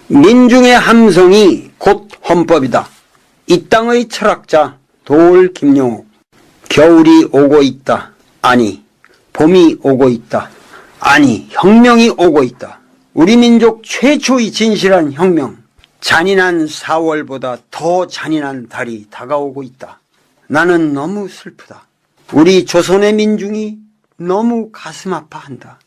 민중의 함성이 곧 헌법이다. 이 땅의 철학자 도올 김영옥. 겨울이 오고 있다. 아니, 봄이 오고 있다. 아니, 혁명이 오고 있다. 우리 민족 최초의 진실한 혁명. 잔인한 4월보다 더 잔인한 달이 다가오고 있다. 나는 너무 슬프다. 우리 조선의 민중이 너무 가슴 아파한다.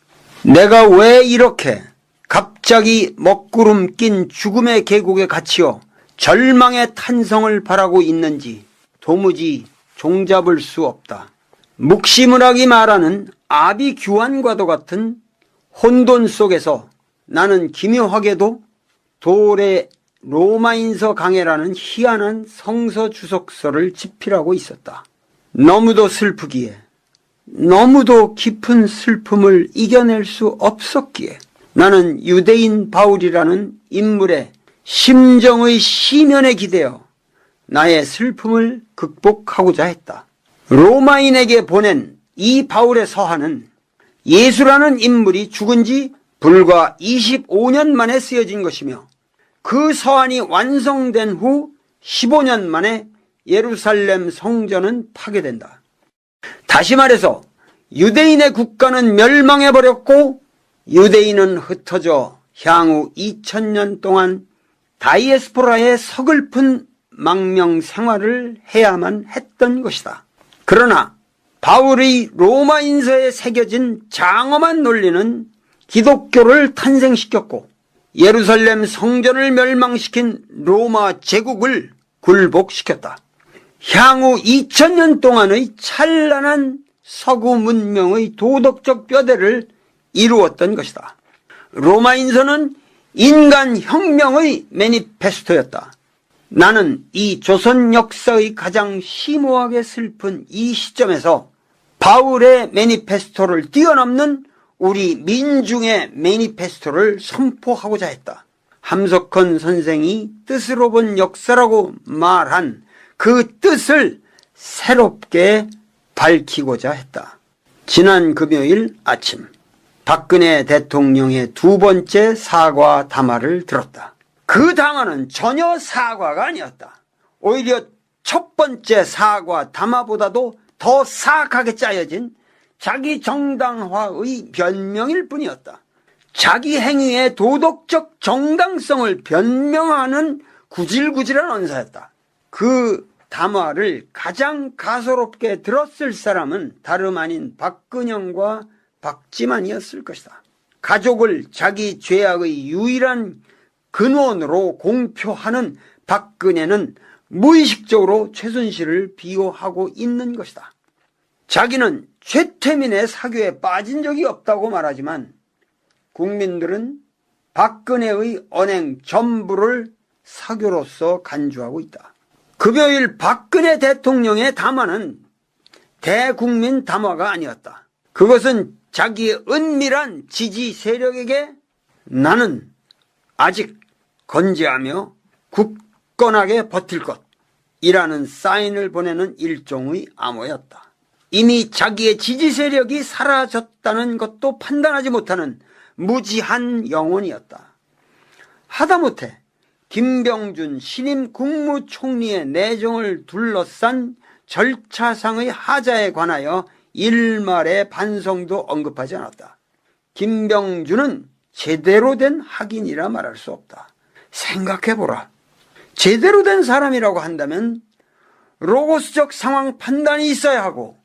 내가 왜 이렇게 갑자기 먹구름 낀 죽음의 계곡에 갇혀 절망의 탄성을 바라고 있는지 도무지 종잡을 수 없다. 묵시무락이 말하는 아비규환과도 같은 혼돈 속에서 나는 기묘하게도 도올의 로마인서 강해라는 희한한 성서 주석서를 집필하고 있었다. 너무도 슬프기에, 너무도 깊은 슬픔을 이겨낼 수 없었기에 나는 유대인 바울이라는 인물의 심정의 시면에 기대어 나의 슬픔을 극복하고자 했다. 로마인에게 보낸 이 바울의 서한은 예수라는 인물이 죽은 지 불과 25년 만에 쓰여진 것이며 그 서한이 완성된 후 15년 만에 예루살렘 성전은 파괴된다. 다시 말해서 유대인의 국가는 멸망해버렸고 유대인은 흩어져 향후 2000년 동안 다이에스포라의 서글픈 망명 생활을 해야만 했던 것이다. 그러나 바울의 로마인서에 새겨진 장엄한 논리는 기독교를 탄생시켰고 예루살렘 성전을 멸망시킨 로마 제국을 굴복시켰다. 향후 2000년 동안의 찬란한 서구 문명의 도덕적 뼈대를 이루었던 것이다. 로마인서는 인간 혁명의 매니페스토였다. 나는 이 조선 역사의 가장 심오하게 슬픈 이 시점에서 바울의 매니페스토를 뛰어넘는 우리 민중의 매니페스토를 선포하고자 했다. 함석헌 선생이 뜻으로 본 역사라고 말한 그 뜻을 새롭게 밝히고자 했다. 지난 금요일 아침 박근혜 대통령의 두 번째 사과 담화를 들었다. 그 담화는 전혀 사과가 아니었다. 오히려 첫 번째 사과 담화보다도 더 사악하게 짜여진 자기 정당화의 변명일 뿐이었다. 자기 행위의 도덕적 정당성을 변명하는 구질구질한 언사였다. 그 담화를 가장 가소롭게 들었을 사람은 다름 아닌 박근영과 박지만이었을 것이다. 가족을 자기 죄악의 유일한 근원으로 공표하는 박근혜는 무의식적으로 최순실을 비호하고 있는 것이다. 자기는 최태민의 사교에 빠진 적이 없다고 말하지만 국민들은 박근혜의 언행 전부를 사교로서 간주하고 있다. 금요일 박근혜 대통령의 담화는 대국민 담화가 아니었다. 그것은 자기의 은밀한 지지 세력에게 나는 아직 건재하며 굳건하게 버틸 것이라는 사인을 보내는 일종의 암호였다. 이미 자기의 지지 세력이 사라졌다는 것도 판단하지 못하는 무지한 영혼이었다. 하다못해 김병준 신임 국무총리의 내정을 둘러싼 절차상의 하자에 관하여 일말의 반성도 언급하지 않았다. 김병준은 제대로 된 학인이라 말할 수 없다. 생각해보라. 제대로 된 사람이라고 한다면 로고스적 상황 판단이 있어야 하고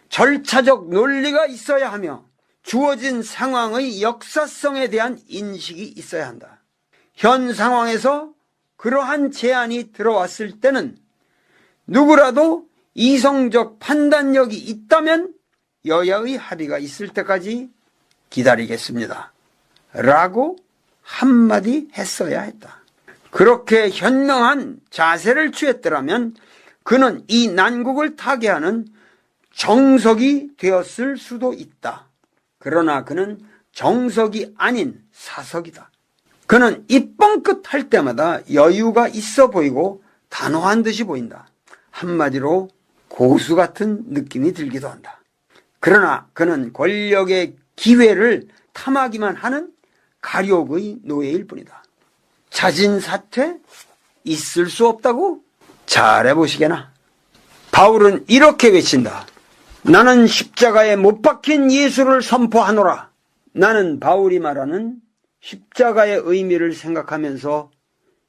절차적 논리가 있어야 하며 주어진 상황의 역사성에 대한 인식이 있어야 한다. 현 상황에서 그러한 제안이 들어왔을 때는 누구라도 이성적 판단력이 있다면 여야의 합의가 있을 때까지 기다리겠습니다. 라고 한마디 했어야 했다. 그렇게 현명한 자세를 취했더라면 그는 이 난국을 타개하는 정석이 되었을 수도 있다. 그러나 그는 정석이 아닌 사석이다. 그는 입뻥끗 할 때마다 여유가 있어 보이고 단호한 듯이 보인다. 한마디로 고수 같은 느낌이 들기도 한다. 그러나 그는 권력의 기회를 탐하기만 하는 가욕의 노예일 뿐이다. 자진 사퇴? 있을 수 없다고? 잘해보시게나. 바울은 이렇게 외친다. 나는 십자가에 못 박힌 예수를 선포하노라. 나는 바울이 말하는 십자가의 의미를 생각하면서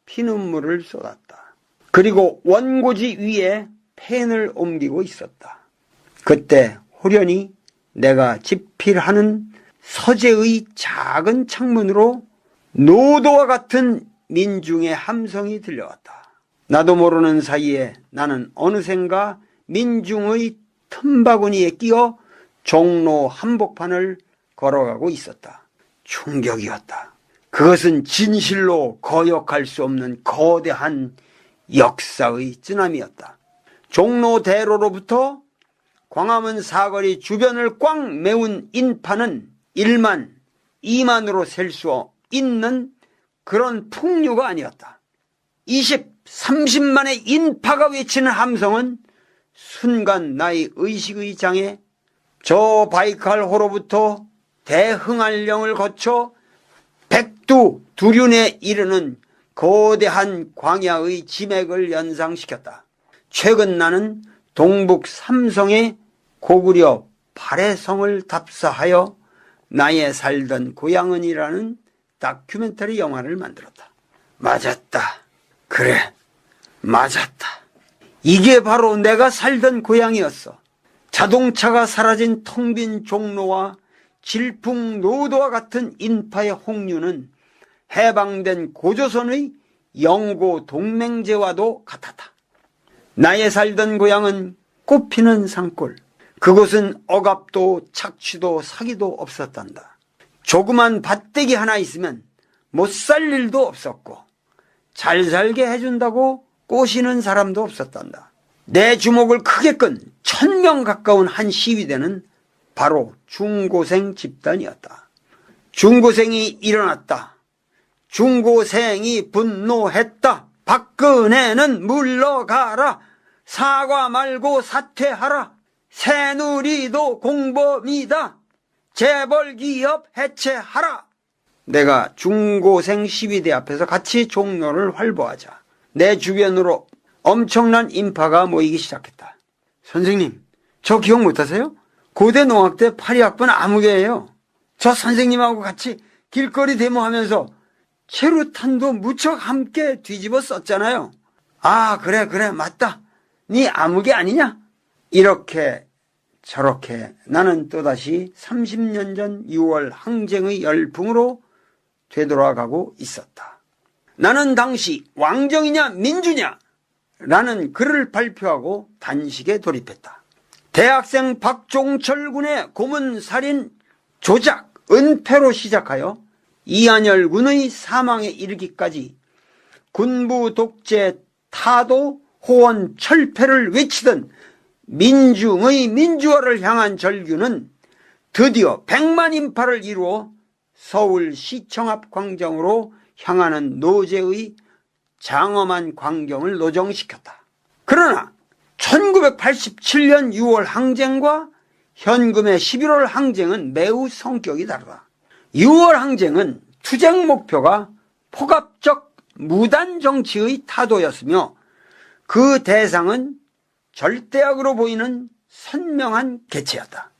피눈물을 쏟았다. 그리고 원고지 위에 펜을 옮기고 있었다. 그때 호련히 내가 집필하는 서재의 작은 창문으로 노도와 같은 민중의 함성이 들려왔다. 나도 모르는 사이에 나는 어느샌가 민중의 틈바구니에 끼어 종로 한복판을 걸어가고 있었다. 충격이었다. 그것은 진실로 거역할 수 없는 거대한 역사의 쓰나미였다. 종로 대로로부터 광화문 사거리 주변을 꽉 메운 인파는 1만, 2만으로 셀 수 있는 그런 풍류가 아니었다. 20, 30만의 인파가 외치는 함성은 순간 나의 의식의 장에 저 바이칼호로부터 대흥안령을 거쳐 백두, 두륜에 이르는 거대한 광야의 지맥을 연상시켰다. 최근 나는 동북 삼성의 고구려 발해성을 답사하여 나의 살던 고향은이라는 다큐멘터리 영화를 만들었다. 맞았다. 그래, 맞았다. 이게 바로 내가 살던 고향이었어. 자동차가 사라진 텅 빈 종로와 질풍노도와 같은 인파의 홍류는 해방된 고조선의 영고 동맹제와도 같았다. 나의 살던 고향은 꽃피는 산골. 그곳은 억압도 착취도 사기도 없었단다. 조그만 밭대기 하나 있으면 못 살 일도 없었고 잘 살게 해준다고 꼬시는 사람도 없었단다. 내 주목을 크게 끈 1000명 가까운 한 시위대는 바로 중고생 집단이었다. 중고생이 일어났다. 중고생이 분노했다. 박근혜는 물러가라. 사과 말고 사퇴하라. 새누리도 공범이다. 재벌기업 해체하라. 내가 중고생 시위대 앞에서 같이 종로를 활보하자 내 주변으로 엄청난 인파가 모이기 시작했다. 선생님, 저 기억 못하세요? 고대 농학대 8위학번 아무개예요. 저 선생님하고 같이 길거리 데모하면서 체류탄도 무척 함께 뒤집어 썼잖아요. 아, 그래, 맞다. 네 아무개 아니냐? 이렇게 저렇게 나는 또다시 30년 전 6월 항쟁의 열풍으로 되돌아가고 있었다. 나는 당시 왕정이냐 민주냐 라는 글을 발표하고 단식에 돌입했다. 대학생 박종철 군의 고문살인 조작, 은폐로 시작하여 이한열 군의 사망에 이르기까지 군부 독재 타도 호원 철폐를 외치던 민중의 민주화를 향한 절규는 드디어 100만 인파를 이루어 서울시청 앞 광장으로 향하는 노제의 장엄한 광경을 노정시켰다. 그러나 1987년 6월 항쟁과 현금의 11월 항쟁은 매우 성격이 다르다. 6월 항쟁은 투쟁 목표가 폭압적 무단 정치의 타도였으며 그 대상은 절대악으로 보이는 선명한 개체였다.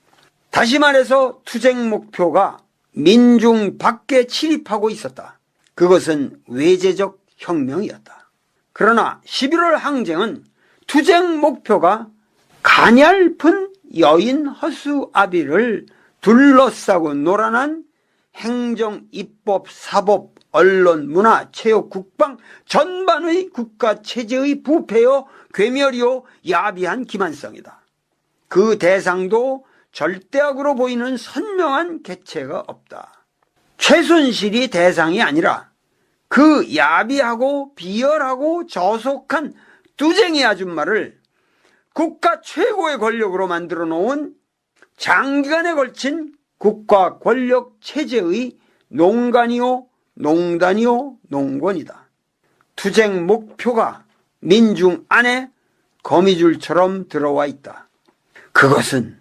다시 말해서 투쟁 목표가 민중 밖에 침입하고 있었다. 그것은 외제적 혁명이었다. 그러나 11월 항쟁은 투쟁 목표가 가냘픈 여인 허수 아비를 둘러싸고 놀아난 행정, 입법, 사법, 언론, 문화, 체육, 국방 전반의 국가체제의 부패요, 괴멸이요, 야비한 기만성이다. 그 대상도 절대악으로 보이는 선명한 개체가 없다. 최순실이 대상이 아니라 그 야비하고 비열하고 저속한 뚜쟁이 아줌마를 국가 최고의 권력으로 만들어 놓은 장기간에 걸친 국가 권력 체제의 농간이요, 농단이요, 농권이다. 투쟁 목표가 민중 안에 거미줄처럼 들어와 있다. 그것은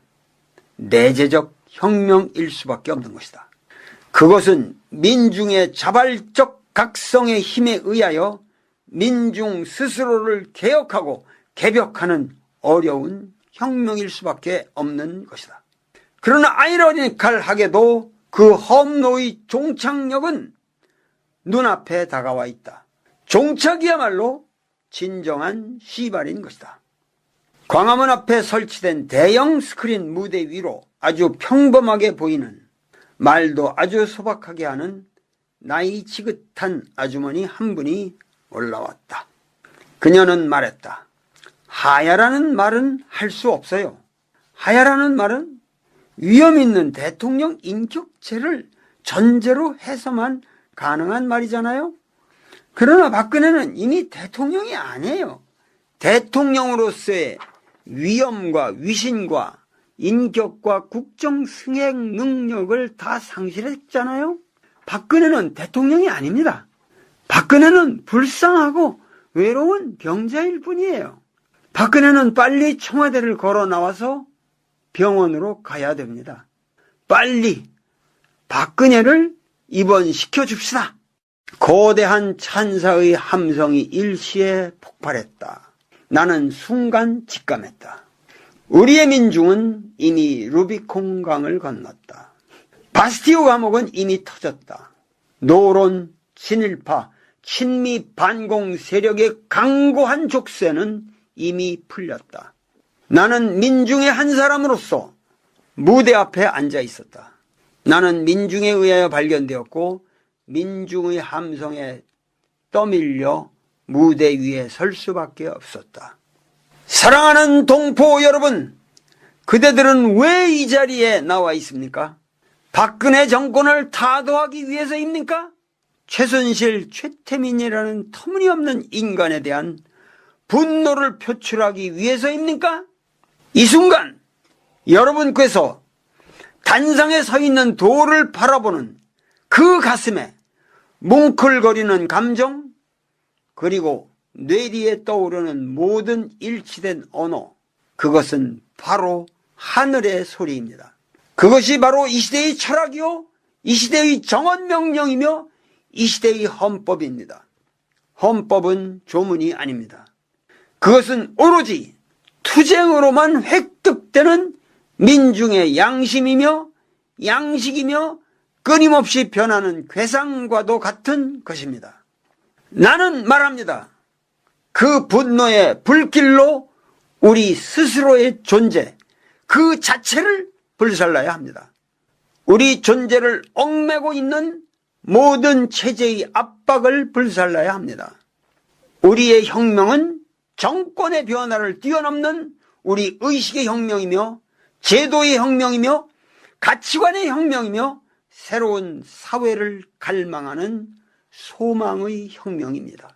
내재적 혁명일 수밖에 없는 것이다. 그것은 민중의 자발적 각성의 힘에 의하여 민중 스스로를 개혁하고 개벽하는 어려운 혁명일 수밖에 없는 것이다. 그러나 아이러니컬하게도 그 험로의 종착역은 눈앞에 다가와 있다. 종착이야말로 진정한 시발인 것이다. 광화문 앞에 설치된 대형 스크린 무대 위로 아주 평범하게 보이는, 말도 아주 소박하게 하는 나이 지긋한 아주머니 한 분이 올라왔다. 그녀는 말했다. 하야라는 말은 할 수 없어요. 하야라는 말은 위험 있는 대통령 인격체를 전제로 해서만 가능한 말이잖아요. 그러나 박근혜는 이미 대통령이 아니에요. 대통령으로서의 위엄과 위신과 인격과 국정 승행 능력을 다 상실했잖아요. 박근혜는 대통령이 아닙니다. 박근혜는 불쌍하고 외로운 병자일 뿐이에요. 박근혜는 빨리 청와대를 걸어 나와서 병원으로 가야 됩니다. 빨리 박근혜를 입원시켜 줍시다. 거대한 찬사의 함성이 일시에 폭발했다. 나는 순간 직감했다. 우리의 민중은 이미 루비콘강을 건넜다. 바스티오 감옥은 이미 터졌다. 노론, 친일파, 친미 반공 세력의 강고한 족쇄는 이미 풀렸다. 나는 민중의 한 사람으로서 무대 앞에 앉아 있었다. 나는 민중에 의하여 발견되었고 민중의 함성에 떠밀려 무대 위에 설 수밖에 없었다. 사랑하는 동포 여러분, 그대들은 왜 이 자리에 나와 있습니까? 박근혜 정권을 타도하기 위해서입니까? 최순실, 최태민이라는 터무니없는 인간에 대한 분노를 표출하기 위해서입니까? 이 순간 여러분께서 단상에 서 있는 돌을 바라보는 그 가슴에 뭉클거리는 감정, 그리고 뇌리에 떠오르는 모든 일치된 언어, 그것은 바로 하늘의 소리입니다. 그것이 바로 이 시대의 철학이요, 이 시대의 정언명령이며 이 시대의 헌법입니다. 헌법은 조문이 아닙니다. 그것은 오로지 투쟁으로만 획득되는 민중의 양심이며 양식이며 끊임없이 변하는 괴상과도 같은 것입니다. 나는 말합니다. 그 분노의 불길로 우리 스스로의 존재, 그 자체를 불살라야 합니다. 우리 존재를 얽매고 있는 모든 체제의 압박을 불살라야 합니다. 우리의 혁명은 정권의 변화를 뛰어넘는 우리 의식의 혁명이며 제도의 혁명이며 가치관의 혁명이며 새로운 사회를 갈망하는 소망의 혁명입니다.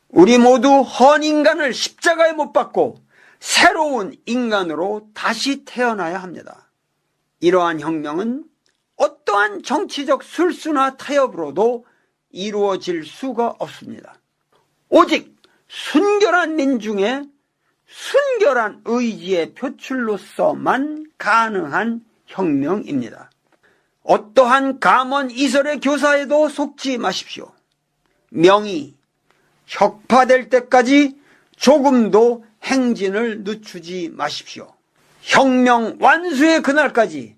우리 모두 헌인간을 십자가에 못 박고 새로운 인간으로 다시 태어나야 합니다. 이러한 혁명은 어떠한 정치적 술수나 타협으로도 이루어질 수가 없습니다. 오직 순결한 민중의 순결한 의지의 표출로서만 가능한 혁명입니다. 어떠한 감언 이설의 교사에도 속지 마십시오. 명이 혁파될 때까지 조금도 행진을 늦추지 마십시오. 혁명 완수의 그날까지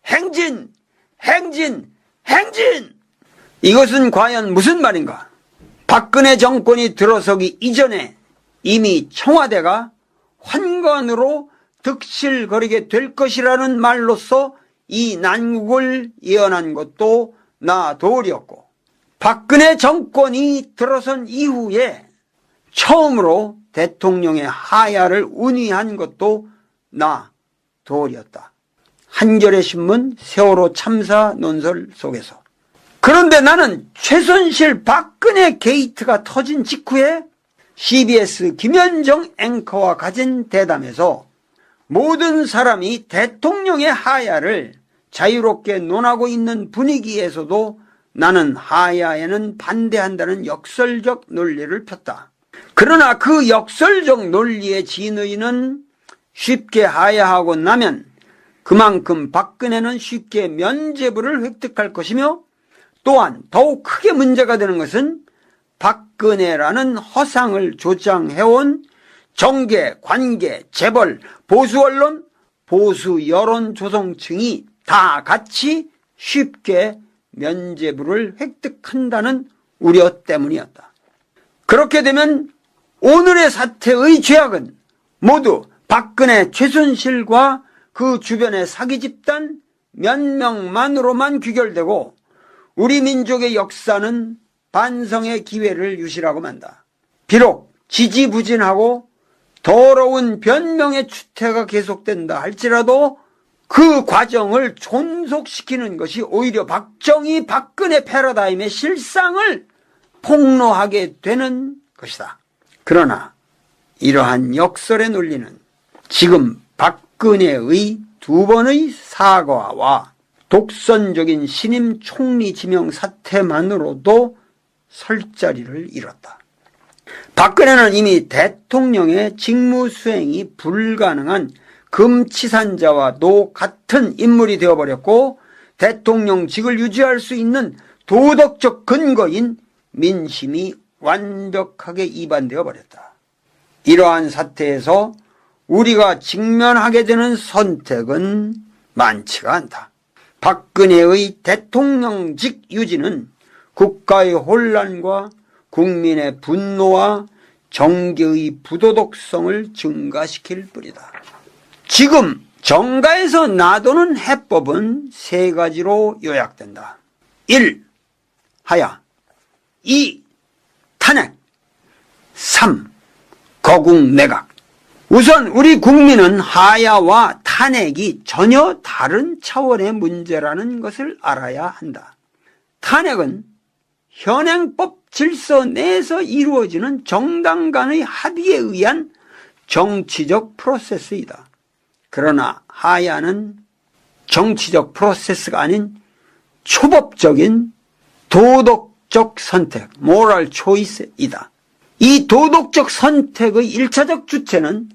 행진, 행진, 행진! 이것은 과연 무슨 말인가? 박근혜 정권이 들어서기 이전에 이미 청와대가 환관으로 득실거리게 될 것이라는 말로써 이 난국을 예언한 것도 나 도리였고, 박근혜 정권이 들어선 이후에 처음으로 대통령의 하야를 운의한 것도 나 도리였다. 한겨레 신문 세월호 참사 논설 속에서. 그런데 나는 최순실 박근혜 게이트가 터진 직후에 CBS 김현정 앵커와 가진 대담에서 모든 사람이 대통령의 하야를 자유롭게 논하고 있는 분위기에서도 나는 하야에는 반대한다는 역설적 논리를 폈다. 그러나 그 역설적 논리의 진의는 쉽게 하야하고 나면 그만큼 박근혜는 쉽게 면죄부를 획득할 것이며 또한 더욱 크게 문제가 되는 것은 박근혜라는 허상을 조장해온 정계, 관계, 재벌, 보수 언론, 보수 여론 조성층이 다 같이 쉽게 면죄부를 획득한다는 우려 때문이었다. 그렇게 되면 오늘의 사태의 죄악은 모두 박근혜, 최순실과 그 주변의 사기 집단 몇 명만으로만 귀결되고 우리 민족의 역사는 반성의 기회를 유실하고 만다. 비록 지지부진하고 더러운 변명의 추태가 계속된다 할지라도 그 과정을 존속시키는 것이 오히려 박정희, 박근혜 패러다임의 실상을 폭로하게 되는 것이다. 그러나 이러한 역설의 논리는 지금 박근혜의 두 번의 사과와 독선적인 신임 총리 지명 사태만으로도 설 자리를 잃었다. 박근혜는 이미 대통령의 직무 수행이 불가능한 금치산자와도 같은 인물이 되어버렸고 대통령직을 유지할 수 있는 도덕적 근거인 민심이 완벽하게 이반되어 버렸다. 이러한 사태에서 우리가 직면하게 되는 선택은 많지가 않다. 박근혜의 대통령직 유지는 국가의 혼란과 국민의 분노와 정계의 부도덕성을 증가시킬 뿐이다. 지금 정가에서 나도는 해법은 세 가지로 요약된다. 1. 하야. 2. 탄핵. 3. 거국내각. 우선 우리 국민은 하야와 탄핵이 전혀 다른 차원의 문제라는 것을 알아야 한다. 탄핵은 현행법 질서 내에서 이루어지는 정당 간의 합의에 의한 정치적 프로세스이다. 그러나 하야는 정치적 프로세스가 아닌 초법적인 도덕적 선택, moral choice이다. 이 도덕적 선택의 1차적 주체는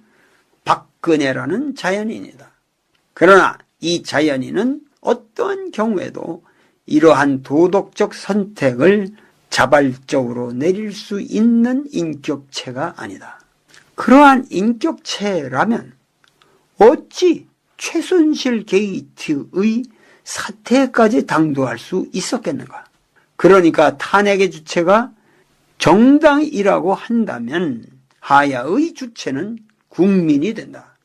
박근혜라는 자연인이다. 그러나 이 자연인은 어떤 경우에도 이러한 도덕적 선택을 자발적으로 내릴 수 있는 인격체가 아니다. 그러한 인격체라면 어찌 최순실 게이트의 사태까지 당도할 수 있었겠는가? 그러니까 탄핵의 주체가 정당이라고 한다면 하야의 주체는 국민이 된다.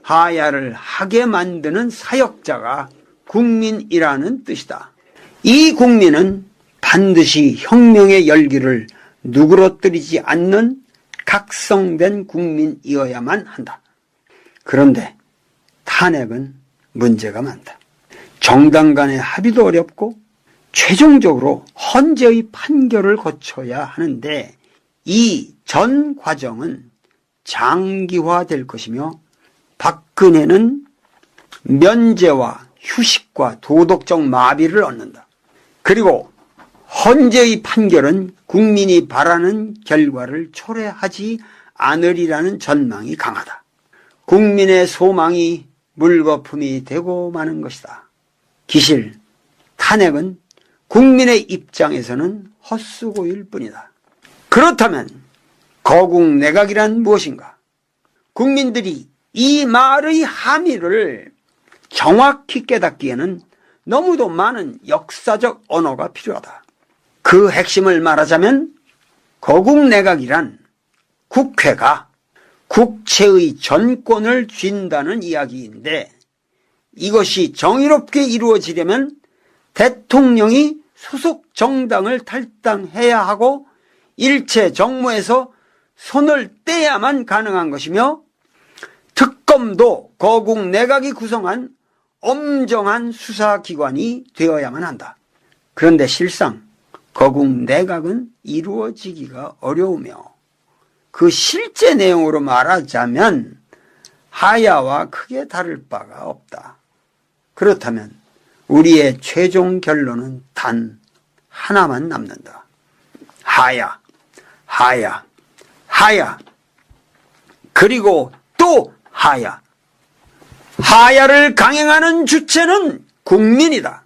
하야를 하게 만드는 사역자가 국민이라는 뜻이다. 이 국민은 반드시 혁명의 열기를 누그러뜨리지 않는 각성된 국민이어야만 한다. 그런데 탄핵은 문제가 많다. 정당 간의 합의도 어렵고 최종적으로 헌재의 판결을 거쳐야 하는데 이 전 과정은 장기화될 것이며 박근혜는 면죄와 휴식과 도덕적 마비를 얻는다. 그리고 헌재의 판결은 국민이 바라는 결과를 초래하지 않으리라는 전망이 강하다. 국민의 소망이 물거품이 되고 마는 것이다. 기실, 탄핵은 국민의 입장에서는 헛수고일 뿐이다. 그렇다면 거국내각이란 무엇인가? 국민들이 이 말의 함의를 정확히 깨닫기에는 너무도 많은 역사적 언어가 필요하다. 그 핵심을 말하자면 거국내각이란 국회가 국채의 전권을 쥔다는 이야기인데 이것이 정의롭게 이루어지려면 대통령이 소속 정당을 탈당해야 하고 일체 정무에서 손을 떼야만 가능한 것이며 특검도 거국내각이 구성한 엄정한 수사기관이 되어야만 한다. 그런데 실상 거국내각은 이루어지기가 어려우며 그 실제 내용으로 말하자면 하야와 크게 다를 바가 없다. 그렇다면 우리의 최종 결론은 단 하나만 남는다. 하야, 하야, 하야, 그리고 또 하야. 하야를 강행하는 주체는 국민이다.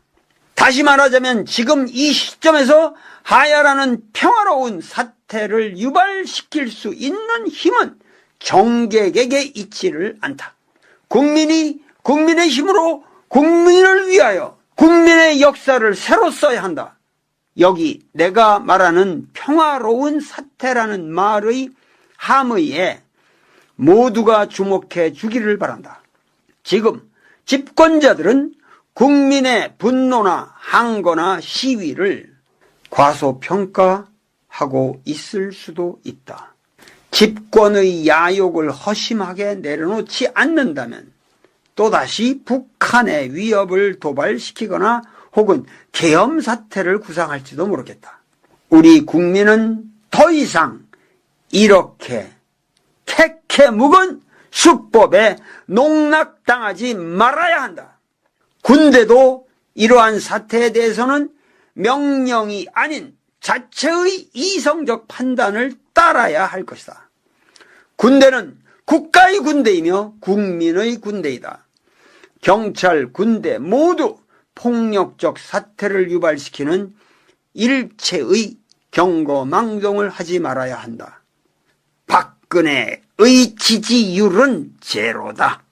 다시 말하자면 지금 이 시점에서 하야라는 평화로운 사태를 유발시킬 수 있는 힘은 정객에게 있지를 않다. 국민이 국민의 힘으로 국민을 위하여 국민의 역사를 새로 써야 한다. 여기 내가 말하는 평화로운 사태라는 말의 함의에 모두가 주목해 주기를 바란다. 지금 집권자들은 국민의 분노나 항거나 시위를 과소평가하고 있을 수도 있다. 집권의 야욕을 허심하게 내려놓지 않는다면 또다시 북한의 위협을 도발시키거나 혹은 계엄 사태를 구상할지도 모르겠다. 우리 국민은 더 이상 이렇게 캐캐묵은 수법에 농락당하지 말아야 한다. 군대도 이러한 사태에 대해서는 명령이 아닌 자체의 이성적 판단을 따라야 할 것이다. 군대는 국가의 군대이며 국민의 군대이다. 경찰, 군대 모두 폭력적 사태를 유발시키는 일체의 경거망동을 하지 말아야 한다. 박근혜의 지지율은 제로다.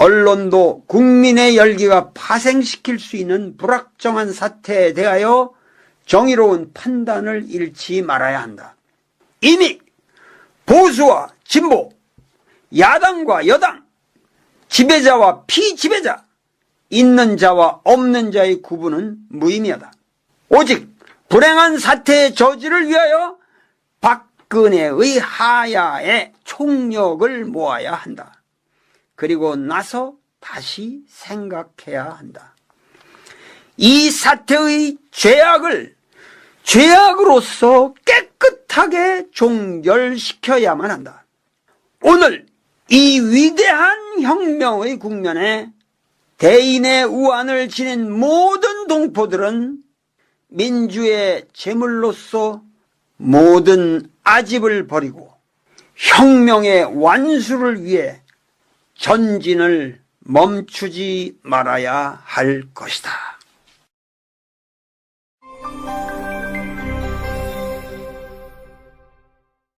언론도 국민의 열기가 파생시킬 수 있는 불확정한 사태에 대하여 정의로운 판단을 잃지 말아야 한다. 이미 보수와 진보, 야당과 여당, 지배자와 피지배자, 있는 자와 없는 자의 구분은 무의미하다. 오직 불행한 사태의 저지를 위하여 박근혜의 하야에 총력을 모아야 한다. 그리고 나서 다시 생각해야 한다. 이 사태의 죄악으로서 깨끗하게 종결시켜야만 한다. 오늘 이 위대한 혁명의 국면에 대인의 우환을 지닌 모든 동포들은 민주의 제물로서 모든 아집을 버리고 혁명의 완수를 위해 전진을 멈추지 말아야 할 것이다.